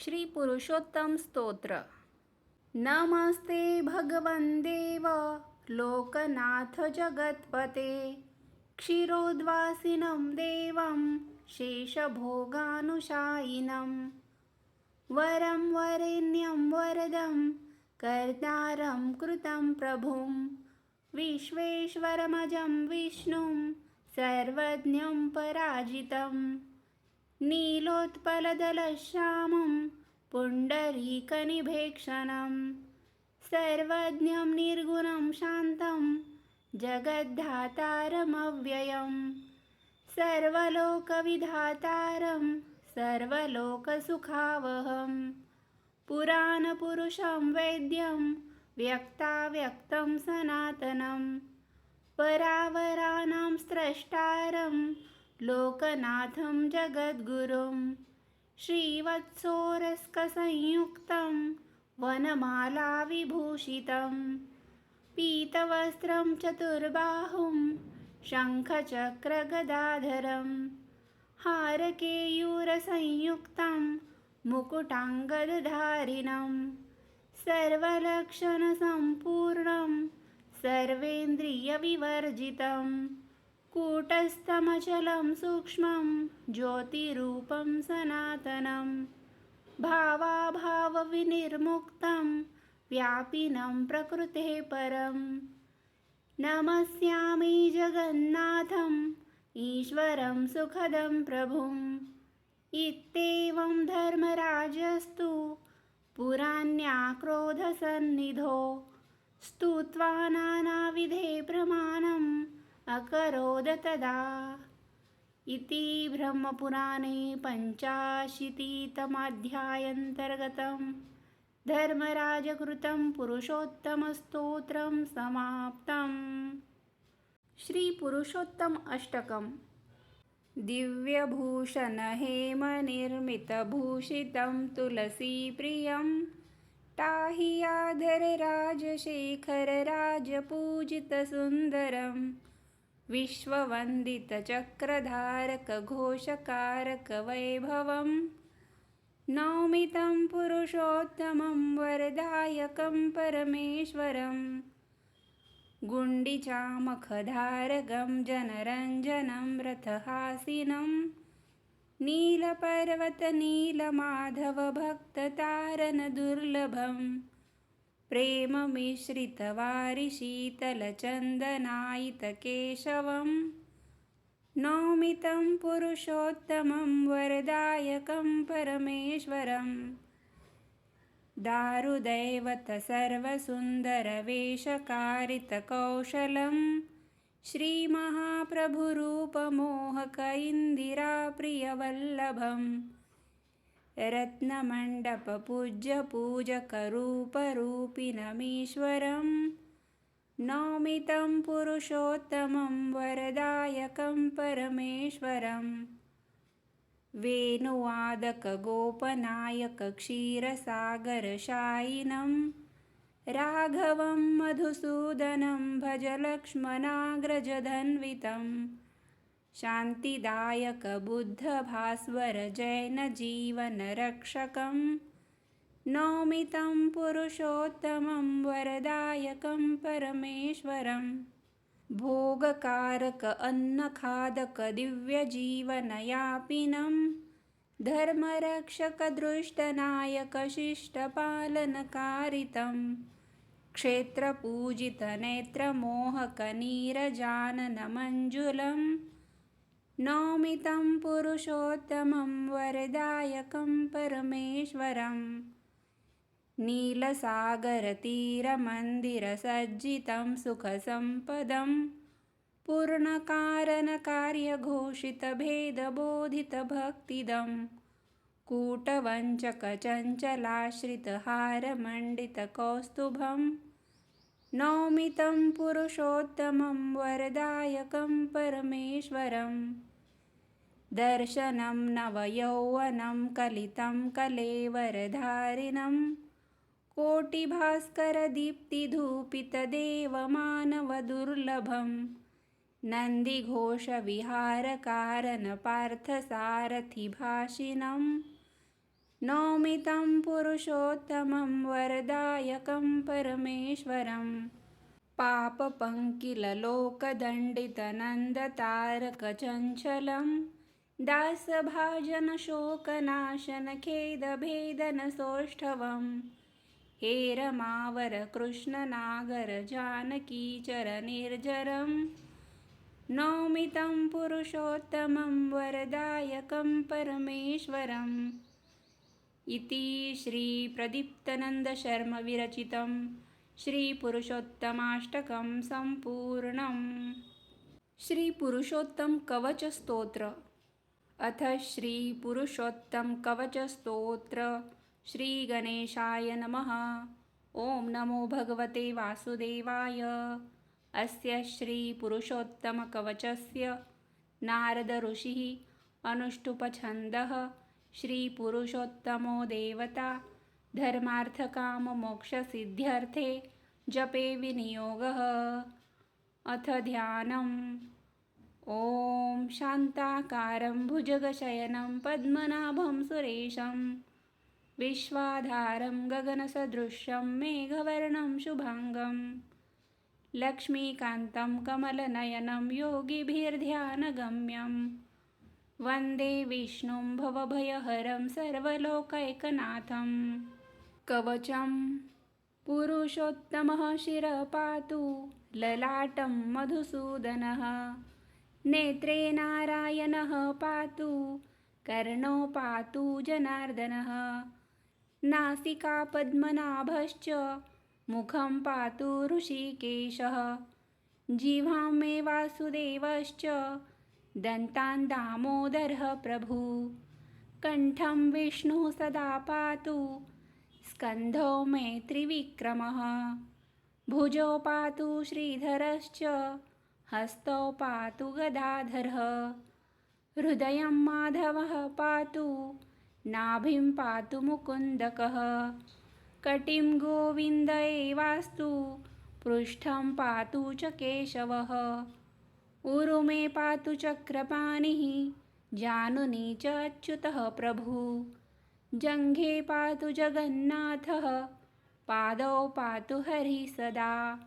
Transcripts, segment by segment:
श्री पुरुषोत्तम स्तोत्र। नमस्ते भगवन् देव लोकनाथ जगत्पते, क्षीरोद्वासिनं देवं शेषभोगानुशायिनं, वरं वरेण्यं वरदं कर्तारं कृतं प्रभुं, विश्वेश्वरमजं विष्णुं सर्वज्ञं पराजितं, नीलोत्पलदलश्यामं पुण्डरीकनिभेक्षणं, सर्वज्ञं निर्गुणं शान्तं जगद्धातारमव्ययं, सर्वलोकविधातारं सर्वलोकसुखावहं, पुराणपुरुषं वैद्यं व्यक्ताव्यक्तं सनातनं, परावराणां स्रष्टारं लोकनाथं जगद्गुरुं, श्रीवत्सोरस्कसंयुक्तं वनमालाविभूषितं, पीतवस्त्रं चतुर्बाहुं शङ्खचक्रगदाधरं, हारकेयूरसंयुक्तं मुकुटाङ्गदधारिणं, सर्वलक्षणसम्पूर्णं सर्वेन्द्रियविवर्जितं, कूटस्थमचलं सूक्ष्मं ज्योतिरूपं सनातनं, भावाभावविनिर्मुक्तं व्यापिनं प्रकृतेः परं, नमस्यामि जगन्नाथं ईश्वरं सुखदं प्रभुम्। इत्येवं धर्मराजस्तु पुराण्याक्रोधसन्निधो, स्तुत्वा नानाविधे प्रमाणम् अकरोद तदा। इति ब्रह्मपुराणे पञ्चाशीतितमाध्यायान्तर्गतं धर्मराजकृतं पुरुषोत्तमस्तोत्रं समाप्तम्। श्री पुरुषोत्तम अष्टकम्। दिव्यभूषणहेमनिर्मितभूषितं तुलसीप्रियं, टाहियाधरराजशेखरराजपूजितसुन्दरं, विश्ववन्दितचक्रधारकघोषकारकवैभवं, नौमि तं पुरुषोत्तमं वरदायकं परमेश्वरं, गुण्डिचामखधारकं जनरञ्जनं रथहासिनं, नीलपर्वतनीलमाधवभक्ततारनदुर्लभं, प्रेममिश्रितवारिशीतलचन्दनायितकेशवं, नौमि तं पुरुषोत्तमं वरदायकं परमेश्वरं, दारुदैवतसर्वसुन्दरवेषकारितकौशलं, श्रीमहाप्रभुरूपमोहक इन्दिराप्रियवल्लभं, रत्नमण्डपपूज्यपूजकरूपरूपिणमीश्वरं, नौमि तं पुरुषोत्तमं वरदायकं परमेश्वरं, वेणुवादकगोपनायकक्षीरसागरशायिनं, राघवं मधुसूदनं भज लक्ष्मणाग्रजधन्वितं, शान्तिदायकबुद्धभास्वरजैनजीवनरक्षकं, नौमि तं पुरुषोत्तमं वरदायकं परमेश्वरं, भोगकारक अन्नखादक दिव्यजीवनयापिनं, धर्मरक्षकदृष्टनायकशिष्टपालनकारितं, क्षेत्रपूजितनेत्रमोहकनीरजाननमञ्जुलं, नौमि तं पुरुषोत्तमं वरदायकं परमेश्वरं, नीलसागरतीरमन्दिरसज्जितं सुखसम्पदं, पूर्णकारणकार्यघोषितभेदबोधितभक्तिदं, कूटवञ्चकचञ्चलाश्रितहारमण्डितकौस्तुभं, नौमि तं पुरुषोत्तमं वरदायकं परमेश्वरं, दर्शनं नवयौवनं कलितं कलेवरधारिणं, कोटिभास्करदीप्तिधूपितदेवमानवदुर्लभं, नन्दिघोषविहारकारणपार्थसारथिभाषिणं, नौमि तं पुरुषोत्तमं वरदायकं परमेश्वरम् पापपङ्किललोकदण्डितनन्दतारकचञ्चलं दासभाजनशोकनाशनखेदभेदनसौष्ठवम् हे रमावर कृष्णनागर जानकीचरनिर्जरं नौमि तं पुरुषोत्तमं वरदायकं परमेश्वरम् इति श्रीप्रदीप्तनन्दशर्मविरचितं श्रीपुरुषोत्तमाष्टकं सम्पूर्णम्। श्रीपुरुषोत्तम कवच स्तोत्र। अथ श्रीपुरुषोत्तम कवच स्तोत्र। श्रीगणेशाय नमः। ओं नमो भगवते वासुदेवाय। अस्य श्रीपुरुषोत्तमकवचस्य नारद ऋषिः अनुष्टुप्छन्दः श्रीपुरुषोत्तमो देवता धर्मार्थकाममोक्षसिद्ध्यर्थे जपे विनियोगः। अथ ध्यानम्। ॐ शान्ताकारं भुजगशयनं पद्मनाभं सुरेशं विश्वाधारं गगनसदृशं मेघवर्णं शुभाङ्गं लक्ष्मीकान्तं कमलनयनं योगिभिर्ध्यानगम्यं वन्दे विष्णुं भवभयहरं सर्वलोकैकनाथं। कवचं। पुरुषोत्तमः शिरः पातु ललाटं मधुसूदनः, नेत्रे नारायणः पातु कर्णौ पातु जनार्दनः, नासिका पद्मनाभश्च मुखं पातु ऋषिकेशः, जिह्वां मे वासुदेवश्च दन्तान् दामोदरः प्रभु, कण्ठं विष्णुः सदा पातु स्कन्धौ मे त्रिविक्रमः, भुजौ पातु श्रीधरश्च हस्तौ पातु गदाधरः, हृदयं माधवः पातु नाभिं पातु मुकुन्दकः, कटिं गोविन्द एवास्तु पृष्ठं पातु च केशवः, उरुमे पातु चक्रपाणिः जानुनी च अच्युतः प्रभुः, जङ्घे पातु जगन्नाथः पादौ पातु हरिः सदा,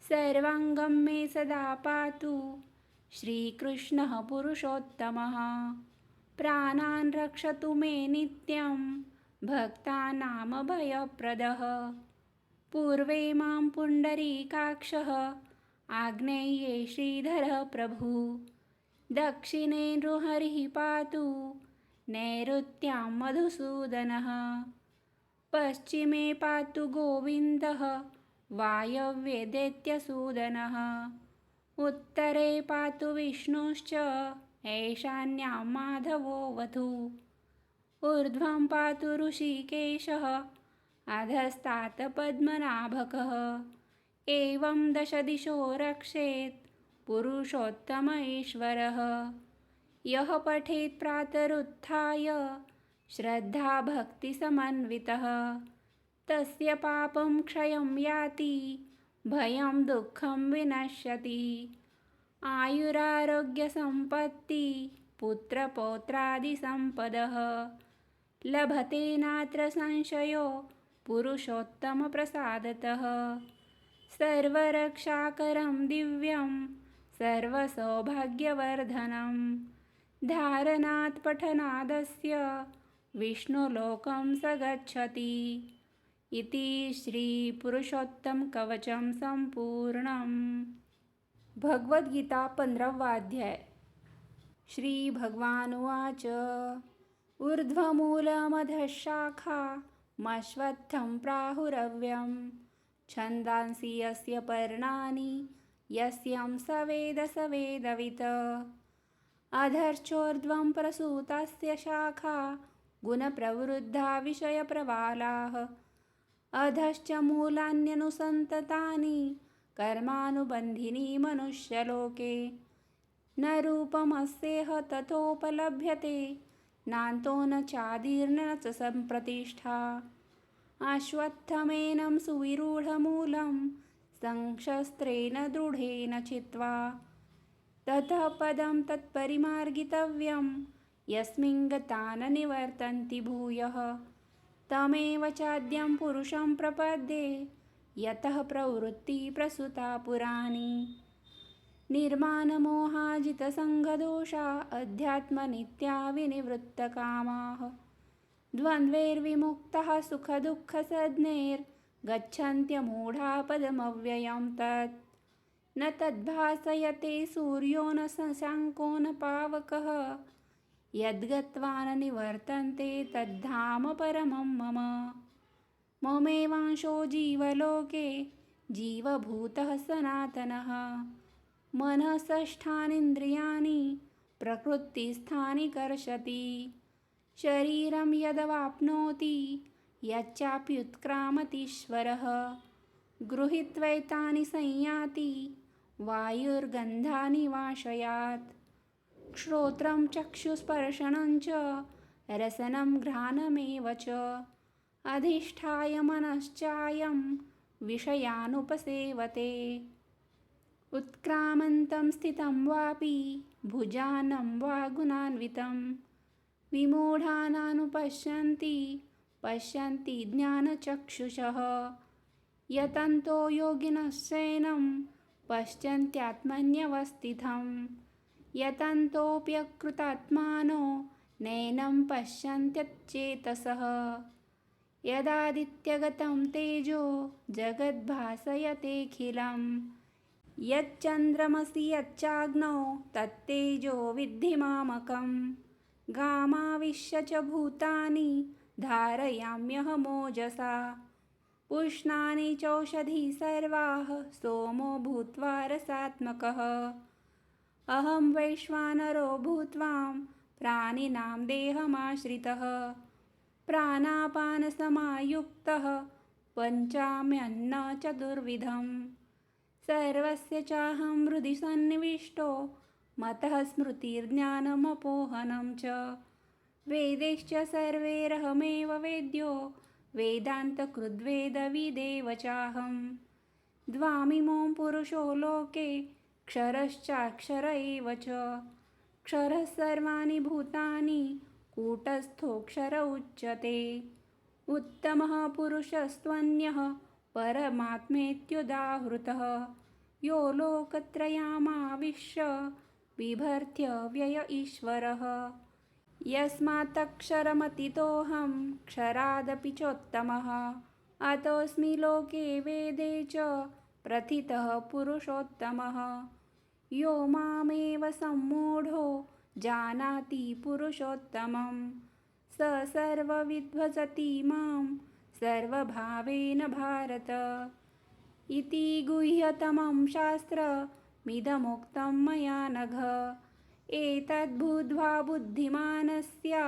सर्वाङ्गं मे सदा पातु श्रीकृष्णः पुरुषोत्तमः, प्राणान् रक्षतु मे नित्यं भक्तानामभयप्रदः, पूर्वे मां पुण्डरीकाक्षः आग्नेये श्रीधरः प्रभुः, दक्षिणे नृहरिः पातु नैऋत्यां मधुसूदनः, पश्चिमे पातु गोविन्दः वायव्ये दैत्यसूदनः, उत्तरे पातु विष्णुश्च ऐशान्यां माधवो वधूः, ऊर्ध्वं पातु ऋषिकेशः अधस्तात् पद्मनाभकः, एवं दशदिशो रक्षेत् पुरुषोत्तम ईश्वरः, यः पठेत् प्रातरुत्थाय श्रद्धाभक्तिसमन्वितः, तस्य पापं क्षयं याति भयं दुःखं विनश्यति, आयुरारोग्यसम्पत्ति पुत्रपौत्रादिसम्पदः लभते नात्र संशयो पुरुषोत्तमप्रसादतः, सर्वरक्षाकरं दिव्यं सर्वसौभाग्यवर्धनं, धारणात् पठनादस्य विष्णुलोकं स गच्छति। इति श्रीपुरुषोत्तमकवचं सम्पूर्णम्। भगवद्गीता 15वा अध्याय। श्रीभगवानुवाच ऊर्ध्वमूलमधःशाखामश्वत्थं प्राहुरव्यं, छन्दांसि यस्य पर्णानि यस्यं स वेदवित्, अधश्चोर्ध्वं प्रसूतस्य शाखा गुणप्रवृद्धा विषयप्रवालाः, अधश्च मूलान्यनुसन्ततानि कर्मानुबन्धीनि मनुष्यलोके, न रूपमस्येह तथोपलभ्यते नान्तो न चादिर्न च सम्प्रतिष्ठा, अश्वत्थमेनं सुविरूढमूलं संशस्त्रेण दृढेन चित्वा, ततः पदं तत्परिमार्गितव्यं यस्मिन् गता न निवर्तन्ति भूयः तमेव चाद्यं पुरुषं प्रपद्ये यतः प्रवृत्ति प्रसुता पुराणी निर्मानमोहाजितसङ्गदोषा अध्यात्मनित्या विनिवृत्तकामाः द्वन्द्वैर्विमुक्तः सुखदुःखसज्ञैर्गच्छन्त्यमूढा पदमव्ययं तत् न तद्भासयते सूर्यो न शशाङ्को न पावकः यद्गत्वा न निवर्तन्ते तद्धाम परमं मम ममेवांशो जीवलोके जीवभूतः सनातनः मनः षष्ठानीन्द्रियाणि प्रकृतिस्थानि कर्षति शरीरं यदवाप्नोति यच्चाप्युत्क्रामतीश्वरः गृहीत्वैतानि संयाति वायुर्गन्धानि वाशयात् श्रोत्रं चक्षुस्पर्शनं च रसनं घ्राणमेव च अधिष्ठाय मनश्चायं विषयानुपसेवते उत्क्रामन्तं स्थितं वापि भुजानं वा गुणान्वितं विमूढानानुपश्यन्ति पश्यन्ति ज्ञानचक्षुषः यतन्तो योगिनश्चैनं पश्यन्त्यात्मन्यवस्थितं यतन्तोऽप्यकृतात्मानो नैनं पश्यन्त्यचेतसः यदादित्यगतं तेजो जगद्भासयतेऽखिलं यच्चन्द्रमसि यच्चाग्नौ तत्तेजो विद्धि मामकम् गामाविश्य च भूतानि धारयाम्यहमोजसा पुष्णानि चौषधी सर्वाः सोमो भूत्वा रसात्मकः अहं वैश्वानरो भूत्वा प्राणिनां देहमाश्रितः प्राणापानसमायुक्तः पञ्चाम्यन्न चतुर्विधं सर्वस्य चाहं हृदि सन्निविष्टो मतः स्मृतिर्ज्ञानमपोहनं च वेदैश्च सर्वैरहमेव वेद्यो वेदान्तकृद्वेदविदेव चाहं द्वामिमों पुरुषो लोके क्षरश्चाक्षर एव च क्षरः सर्वाणि भूतानि कूटस्थोऽक्षर उच्यते उत्तमः पुरुषस्त्वन्यः परमात्मेत्युदाहृतः यो लोकत्रयमाविश्य बिभर्त्य व्यय ईश्वरः यस्मात्क्षरमतीतोऽहं क्षरादपि चोत्तमः अतोऽस्मि लोके वेदे च प्रथितः पुरुषोत्तमः यो मामेव सम्मूढो जानाति पुरुषोत्तमं स सर्वविद्भजति मां सर्वभावेन भारत इति गुह्यतमं शास्त्रमिदमुक्तं मया नघ एतद्बुद्ध्वा बुद्धिमानस्य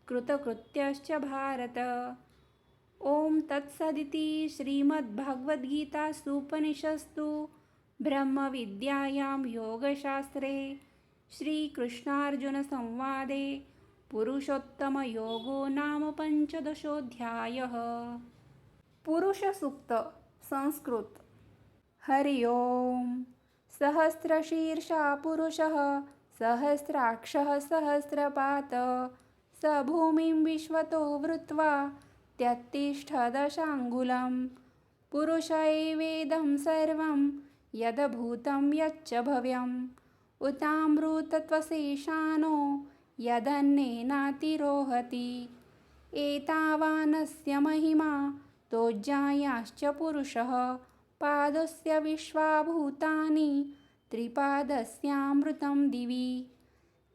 कृतकृत्यश्च भारत ॐ तत्सदिति श्रीमद्भगवद्गीतासूपनिषत्सु ब्रह्मविद्यायां योगशास्त्रे श्रीकृष्णार्जुनसंवादे पुरुषोत्तमयोगो नाम पञ्चदशोऽध्यायः पुरुषसूक्त संस्कृत हरि ओम् सहस्रशीर्षा पुरुषः सहस्राक्षः सहस्रपात स भूमिं विश्वतो वृत्वा त्यत्तिष्ठदशाङ्गुलं पुरुष एवेदं सर्वं यदभूतं यच्च भव्यम् उतामृतत्वशेषानो यदन्नेनातिरोहति एतावानस्य महिमा तोज्जायाश्च पुरुषः पादस्य विश्वाभूतानि त्रिपादस्यामृतं दिवि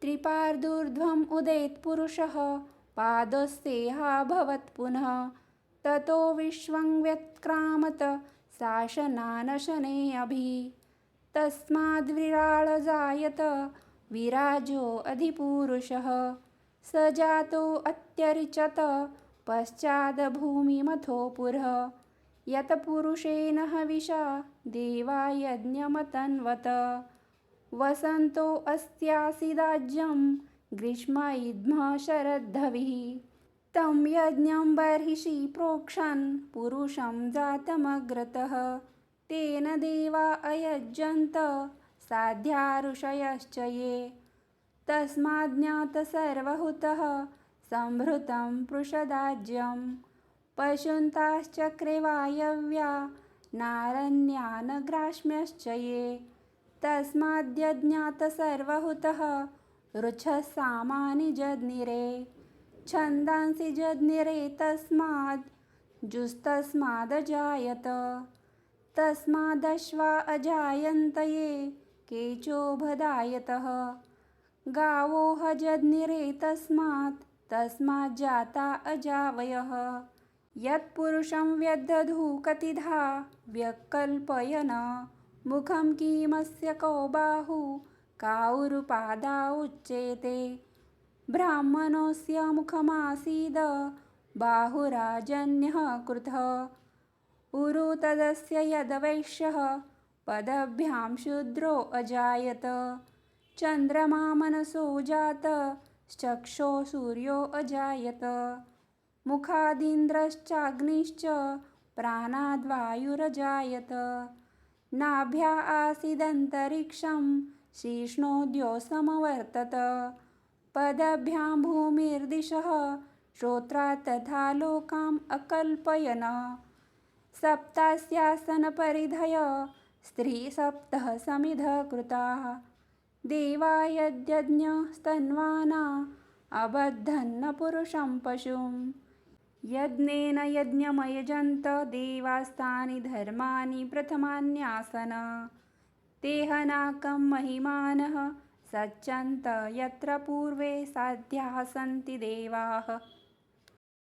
त्रिपादूर्ध्वम् उदेत्पुरुषः पादस्येहाभवत् पुनः ततो विश्वं व्यत्क्रामत शासनानशने अभि तस्माद्विराळजायत विराजो अधिपुरुषः स जातो अत्यरिचत पश्चाद्भूमिमथो पुरः यत पुरुषेण हविषा देवा यज्ञमतन्वत वसन्तो अस्यासिदाज्यं ग्रीष्म इद्मः शरद्धविः तं यज्ञं बर्हिषि प्रोक्षन् पुरुषं जातमग्रतः तेन देवा अयज्यन्त साध्या ऋषयश्च ये तस्माज्ञातसर्वहुतः संभृतं पृषदाज्यं पशुन्ताश्चक्रे वायव्या नारण्यानग्राश्म्यश्च ये तस्माद्यज्ञातसर्वहुतः ऋक्षः सामानि जज्ञिरे छन्दांसि जज्ञिरे तस्माद् जुस्तस्मादजायत तस्मादश्वा अजायन्त ये केचोभदायतः गावो जज्ञिरे तस्माज्जाता अजावयः यत्पुरुषं व्यदधु कतिधा व्यकल्पयन् मुखं किमस्य कौ बाहु काउरुपादा उच्येते ब्राह्मणोऽस्य मुखमासीद बाहुराजन्यः कृतः उरु तदस्य यदवैश्यः पदभ्यां शूद्रो अजायत चन्द्रमा मनसो जात चक्षो सूर्यो अजायत मुखादिन्द्रश्चाग्निश्च प्राणाद्वायुरजायत नाभ्या आसीदन्तरिक्षं शीर्ष्णोद्यो समवर्तत पदभ्यां भूमिर्दिशः श्रोत्रात् तथा लोकाम् अकल्पयन् सप्तास्यासनपरिधय स्त्रीसप्तः समिध कृताः देवा यद्यज्ञस्तन्वाना अबद्धन्न पुरुषं पशुं यज्ञेन यज्ञमयजन्त देवास्तानि धर्माणि प्रथमान्यासन तेहनाकं महिमानः सच्चन्त यत्र पूर्वे साध्याः सन्ति देवाः।